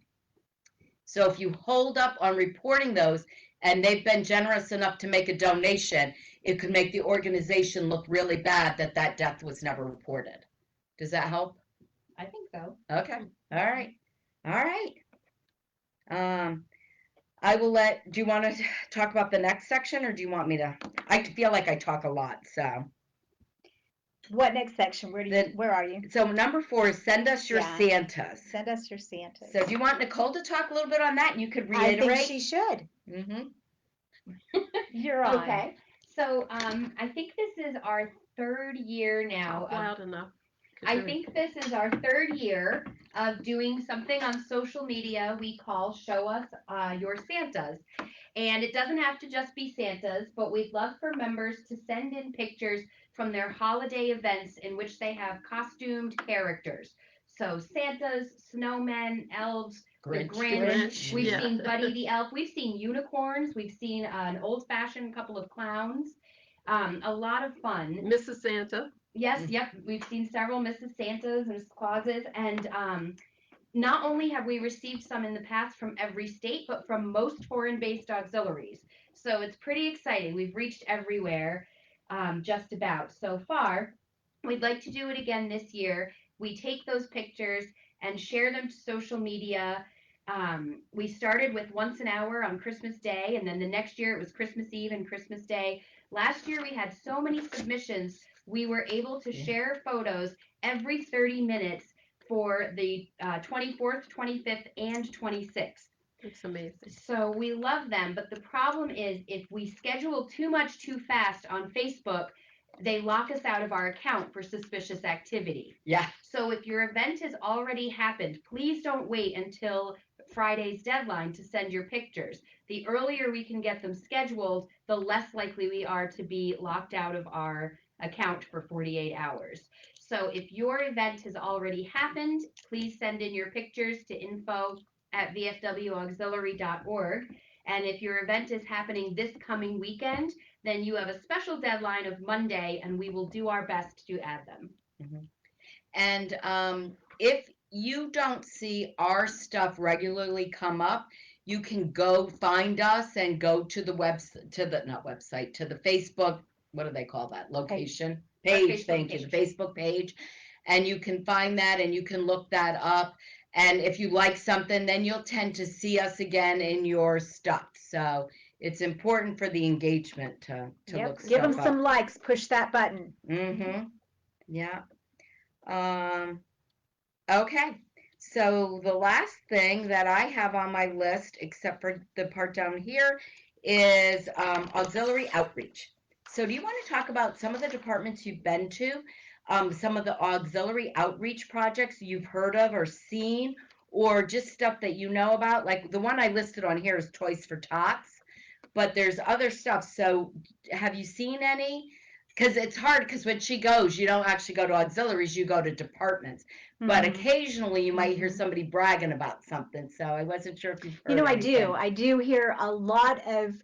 So if you hold up on reporting those and they've been generous enough to make a donation, it could make the organization look really bad that death was never reported. Does that help? I think so. Okay. All right. I will do you want to talk about the next section or do you want me to? I feel like I talk a lot, so. What next section? Where are you? So number 4 is send us your Santas. Send us your Santas. So do you want Nicole to talk a little bit on that? And you could reiterate. I think she should. You're on. Okay. So I think this is our 3rd year now. Loud enough. I think this is our 3rd year of doing something on social media we call Show Us Your Santas. And it doesn't have to just be Santas, but we'd love for members to send in pictures from their holiday events in which they have costumed characters. So Santas, snowmen, elves, the Grinch. We've seen Buddy the Elf. We've seen unicorns. We've seen an old-fashioned couple of clowns. A lot of fun. Mrs. Santa. Yes, yep. We've seen several Mrs. Santas, Mrs. Clauses, and not only have we received some in the past from every state, but from most foreign-based auxiliaries. So it's pretty exciting. We've reached everywhere, just about so far. We'd like to do it again this year. We take those pictures and share them to social media. We started with once an hour on Christmas Day, and then the next year it was Christmas Eve and Christmas Day. Last year we had so many submissions, we were able to share photos every 30 minutes for the 24th, 25th, and 26th. It's amazing. So we love them, but the problem is if we schedule too much too fast on Facebook, they lock us out of our account for suspicious activity. Yeah. So if your event has already happened, please don't wait until Friday's deadline to send your pictures. The earlier we can get them scheduled, the less likely we are to be locked out of our account for 48 hours. So if your event has already happened, please send in your pictures to info@vfwauxiliary.org. And if your event is happening this coming weekend, then you have a special deadline of Monday, and we will do our best to add them. Mm-hmm. And if you don't see our stuff regularly come up, you can go find us and go to the to the Facebook, what do they call that? Location? Page, thank you, the Facebook page. And you can find that and you can look that up. And if you like something, then you'll tend to see us again in your stuff. So it's important for the engagement to look stuff Give them up. some likes, push that button. Mm-hmm. Yeah. Okay. So the last thing that I have on my list, except for the part down here, is auxiliary outreach. So do you want to talk about some of the departments you've been to, some of the auxiliary outreach projects you've heard of or seen, or just stuff that you know about? Like the one I listed on here is Toys for Tots, but there's other stuff. So have you seen any? Because it's hard, because when she goes, you don't actually go to auxiliaries, you go to departments. But occasionally you might hear somebody bragging about something. So I wasn't sure if you've heard anything. I do hear a lot of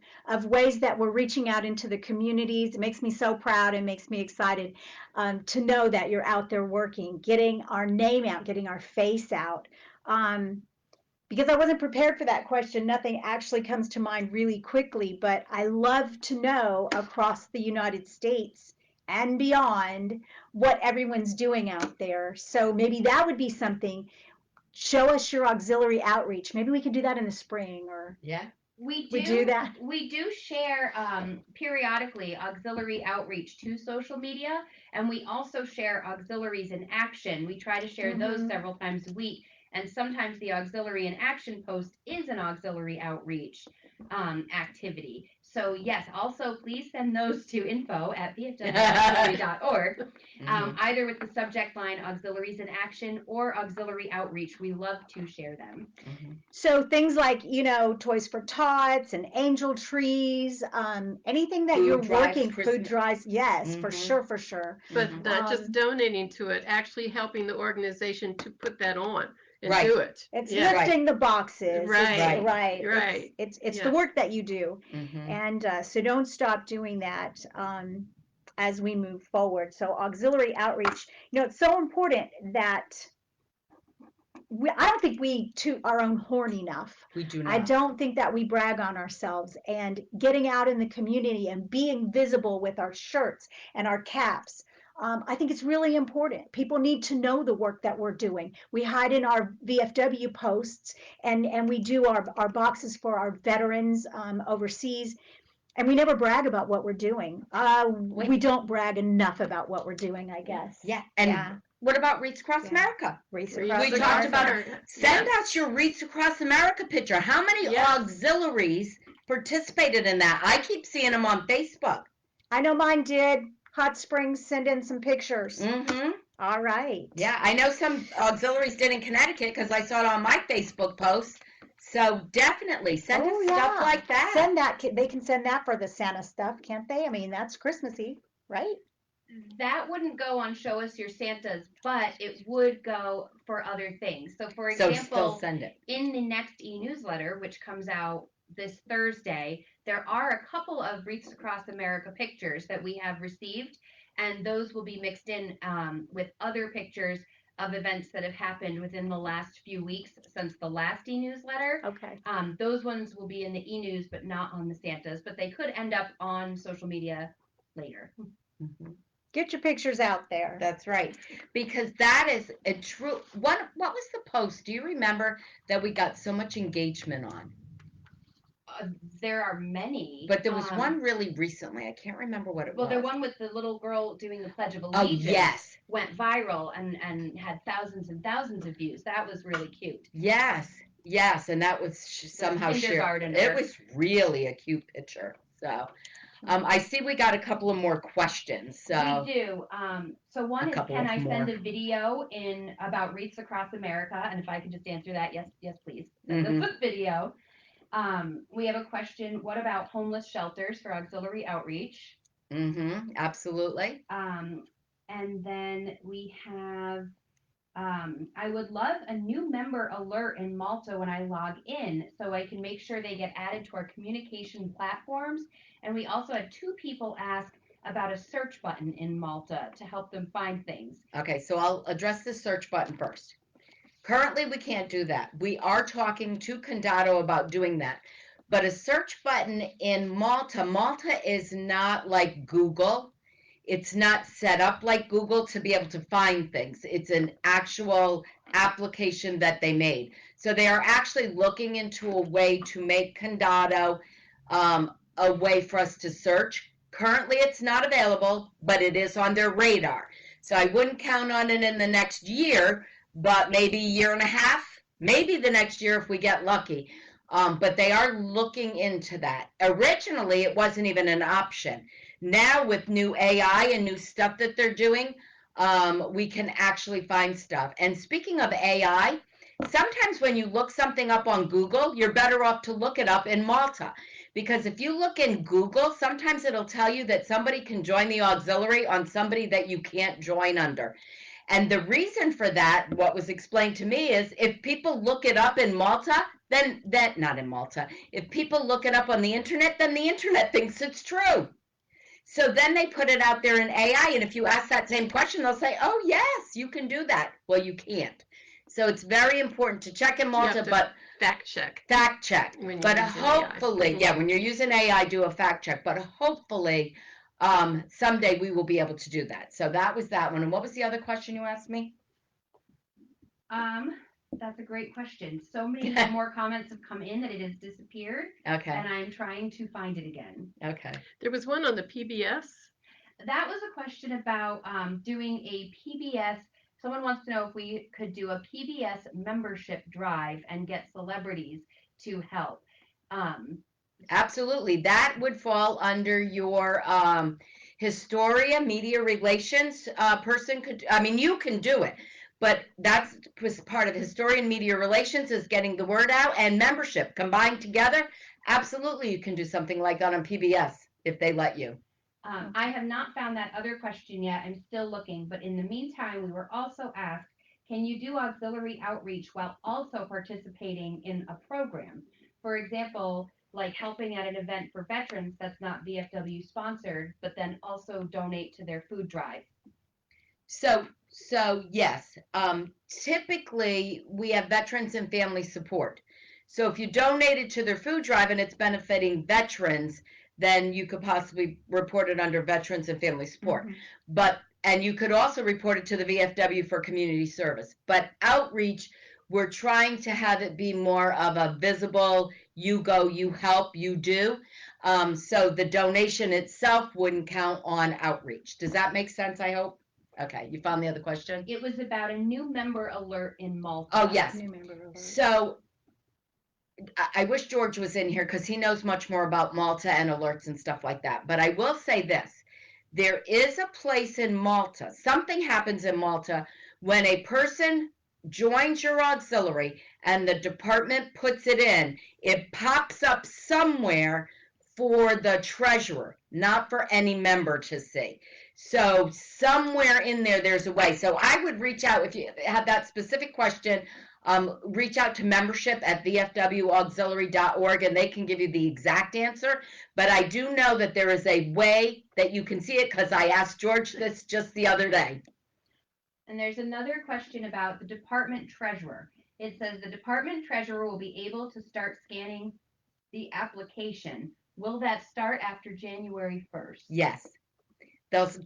ways that we're reaching out into the communities. It makes me so proud and makes me excited to know that you're out there working, getting our name out, getting our face out. Because I wasn't prepared for that question, nothing actually comes to mind really quickly, but I love to know across the United States and beyond what everyone's doing out there. So maybe that would be something. Show us your auxiliary outreach. Maybe we could do that in the spring, or Yeah. We do that. We do share periodically auxiliary outreach to social media, and we also share auxiliaries in action. We try to share those several times a week, and sometimes the auxiliary in action post is an auxiliary outreach activity. So yes, also please send those to info@vfwauxiliary.org, either with the subject line auxiliaries in action or auxiliary outreach. We love to share them. So things like, Toys for Tots and Angel Trees, anything that you're working, food drives, yes, for sure. But not just donating to it, actually helping the organization to put that on and do it. It's lifting the boxes. Right. It's the work that you do. And so don't stop doing that as we move forward. So auxiliary outreach, it's so important that I don't think we toot our own horn enough. We do not. I don't think that we brag on ourselves, and getting out in the community and being visible with our shirts and our caps. I think it's really important. People need to know the work that we're doing. We hide in our VFW posts, and we do our boxes for our veterans overseas, and we never brag about what we're doing. We don't brag enough about what we're doing, I guess. Yeah. And what about Wreaths Across America? We talked about it. Send us your Wreaths Across America picture. How many auxiliaries participated in that? I keep seeing them on Facebook. I know mine did. Hot Springs, send in some pictures. All right. Yeah, I know some auxiliaries did in Connecticut because I saw it on my Facebook post. So definitely send us stuff like that. Send that. They can send that for the Santa stuff, can't they? I mean, that's Christmassy, right? That wouldn't go on Show Us Your Santas, but it would go for other things. So, for example, still send it. In the next e-newsletter, which comes out this Thursday, there are a couple of Wreaths Across America pictures that we have received, and those will be mixed in with other pictures of events that have happened within the last few weeks since the last e-newsletter. Okay. Those ones will be in the e-news, but not on the Santas, but they could end up on social media later. Get your pictures out there. That's right. Because that is a true what was the post? Do you remember that we got so much engagement on? There are many. But there was one really recently. I can't remember what it was. Well, the one with the little girl doing the Pledge of Allegiance went viral and had thousands and thousands of views. That was really cute. Yes, and that was somehow shared. It was really a cute picture. So, I see we got a couple of more questions. So we do. So one is, can I more. send a video in about wreaths across America? And if I could just answer that, yes, please. Send us a video. We have a question. What about homeless shelters for auxiliary outreach? Absolutely. And then we have, I would love a new member alert in Malta when I log in so I can make sure they get added to our communication platforms. And we also had 2 people ask about a search button in Malta to help them find things. Okay, so I'll address the search button first. Currently, we can't do that. We are talking to Condado about doing that. But a search button in Malta, Malta is not like Google. It's not set up like Google to be able to find things. It's an actual application that they made. So they are actually looking into a way to make Condado a way for us to search. Currently, it's not available, but it is on their radar. So I wouldn't count on it in the next year, but maybe a year and a half, maybe the next year if we get lucky. But they are looking into that. Originally, it wasn't even an option. Now, with new AI and new stuff that they're doing, we can actually find stuff. And speaking of AI, sometimes when you look something up on Google, you're better off to look it up in Malta. Because if you look in Google, sometimes it'll tell you that somebody can join the auxiliary on somebody that you can't join under. And the reason for that, what was explained to me, is if people look it up in Malta, then that, not in Malta, if people look it up on the internet, then the internet thinks it's true. So then they put it out there in AI, and if you ask that same question, they'll say, oh, yes, you can do that. Well, you can't. So it's very important to check in Malta, but fact check. Fact check. But hopefully, yeah, when you're using AI, do a fact check. But hopefully, someday we will be able to do that. So that was that one. And what was the other question you asked me? That's a great question. So many more comments have come in that it has disappeared. Okay. And I'm trying to find it again. Okay. There was one on the PBS. That was a question about doing a PBS. Someone wants to know if we could do a PBS membership drive and get celebrities to help. Absolutely. That would fall under your Historia Media Relations person. You can do it. But that's part of Historian Media Relations, is getting the word out, and membership combined together. Absolutely, you can do something like that on PBS if they let you. I have not found that other question yet. I'm still looking. But in the meantime, we were also asked, can you do auxiliary outreach while also participating in a program? For example, like helping at an event for veterans that's not VFW sponsored, but then also donate to their food drive. So yes, typically we have veterans and family support. So if you donated to their food drive and it's benefiting veterans, then you could possibly report it under veterans and family support. And you could also report it to the VFW for community service. But outreach, we're trying to have it be more of a visible, you go, you help, you do. So the donation itself wouldn't count on outreach. Does that make sense, I hope? Okay, you found the other question? It was about a new member alert in Malta. Oh, yes. New member alert. So I wish George was in here because he knows much more about Malta and alerts and stuff like that. But I will say this. There is a place in Malta. Something happens in Malta when a person joins your auxiliary and the department puts it in. It pops up somewhere for the treasurer, not for any member to see. So somewhere in there, there's a way. So I would reach out if you have that specific question. Reach out to membership at vfwauxiliary.org, and they can give you the exact answer. But I do know that there is a way that you can see it because I asked George this just the other day. And there's another question about the department treasurer. It says the department treasurer will be able to start scanning the application. Will that start after January 1st? Yes.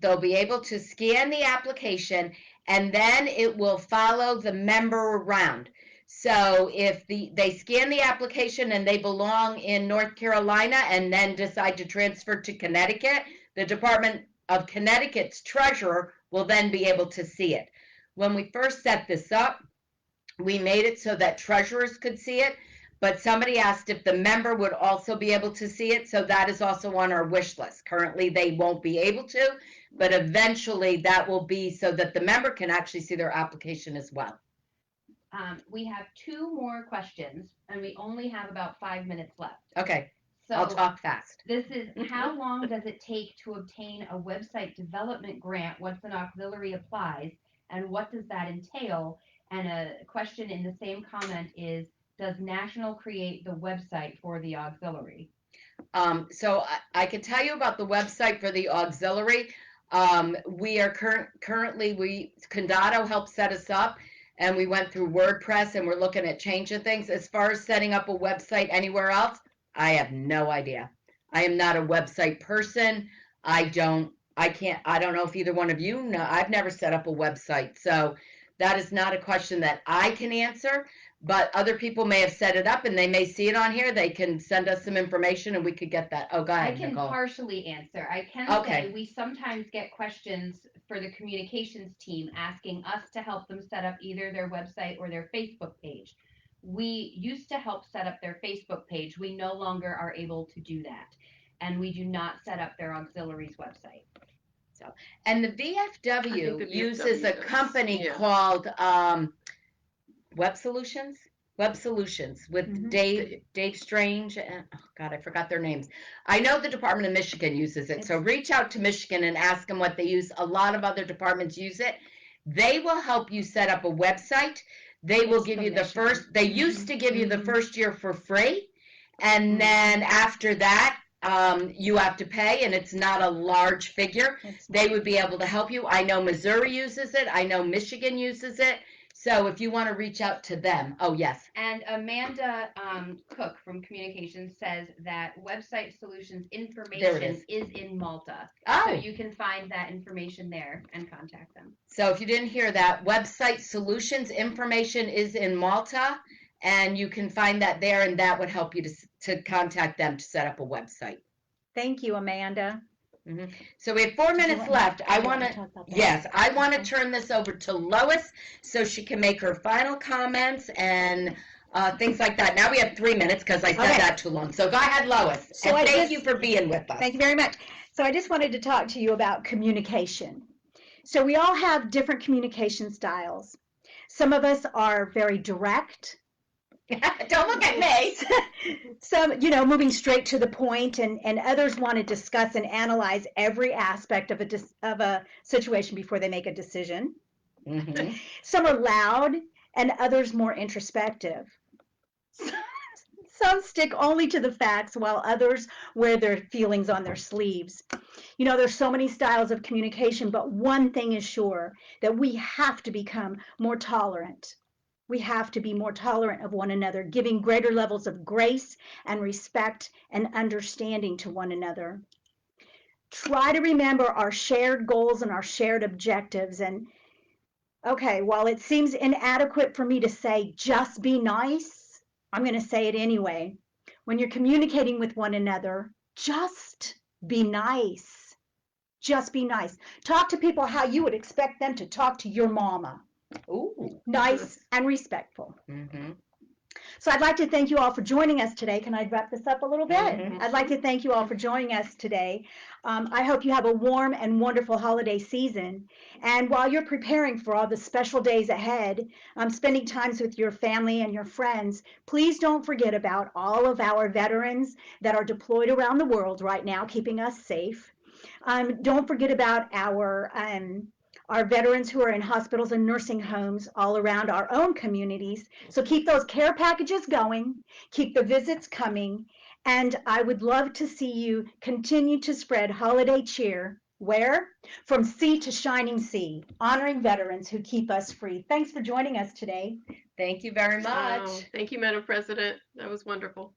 They'll be able to scan the application, and then it will follow the member around. So if they scan the application and they belong in North Carolina and then decide to transfer to Connecticut, the Department of Connecticut's treasurer will then be able to see it. When we first set this up, we made it so that treasurers could see it. but somebody asked if the member would also be able to see it, so that is also on our wish list. Currently, they won't be able to, but eventually that will be so that the member can actually see their application as well. We have 2 more questions, and we only have about 5 minutes left. Okay, So I'll talk fast. this is, how long does it take to obtain a website development grant once an auxiliary applies, and what does that entail? And a question in the same comment is, does National create the website for the auxiliary? So I can tell you about the website for the auxiliary. We are currently, Condado helped set us up, and we went through WordPress, and we're looking at changing things. As far as setting up a website anywhere else, I have no idea. I am not a website person. I don't know if either one of you know. I've never set up a website. So that is not a question that I can answer, but other people may have set it up and they may see it on here. They can send us some information and we could get that. Oh, go ahead, I can Nicole. partially answer. I can say we sometimes get questions for the communications team asking us to help them set up either their website or their Facebook page. We used to help set up their Facebook page. We no longer are able to do that. And we do not set up their auxiliaries website. So, and the VFW uses a company yeah. called Web Solutions with Dave Strange and oh God, I forgot their names. I know the Department of Michigan uses it, so reach out to Michigan and ask them what they use. A lot of other departments use it. They will help you set up a website. They will give you the first. They used to give you the first year for free, and then after that, you have to pay, and it's not a large figure. They would be able to help you. I know Missouri uses it. I know Michigan uses it. So if you want to reach out to them, oh yes. And Amanda Cook from Communications says that Website Solutions information is in Malta. Oh. So you can find that information there and contact them. So if you didn't hear that, Website Solutions information is in Malta, and you can find that there, and that would help you to contact them to set up a website. Thank you, Amanda. Mm-hmm. So we have 4 minutes left. I want to turn this over to Lois so she can make her final comments and things like that. Now we have 3 minutes because I said that too long. So go ahead, Lois. So and thank you for being with us. Thank you very much. So I just wanted to talk to you about communication. So we all have different communication styles. Some of us are very direct. Don't look at me. Some, moving straight to the point, and others want to discuss and analyze every aspect of a situation before they make a decision. Mm-hmm. Some are loud, and others more introspective. Some stick only to the facts, while others wear their feelings on their sleeves. There's so many styles of communication, but one thing is sure, that we have to become more tolerant. We have to be more tolerant of one another, giving greater levels of grace and respect and understanding to one another. Try to remember our shared goals and our shared objectives. And okay, while it seems inadequate for me to say just be nice, I'm going to say it anyway. When you're communicating with one another, just be nice. Just be nice. Talk to people how you would expect them to talk to your mama. Ooh. Nice and respectful. Mm-hmm. So I'd like to thank you all for joining us today. Can I wrap this up a little bit? Mm-hmm. I'd like to thank you all for joining us today. I hope you have a warm and wonderful holiday season. And while you're preparing for all the special days ahead, spending times with your family and your friends, please don't forget about all of our veterans that are deployed around the world right now, keeping us safe. Don't forget about our veterans who are in hospitals and nursing homes all around our own communities. So keep those care packages going, keep the visits coming, and I would love to see you continue to spread holiday cheer. Where? From sea to shining sea, honoring veterans who keep us free. Thanks for joining us today. Thank you very much. Thank you, Madam President. That was wonderful.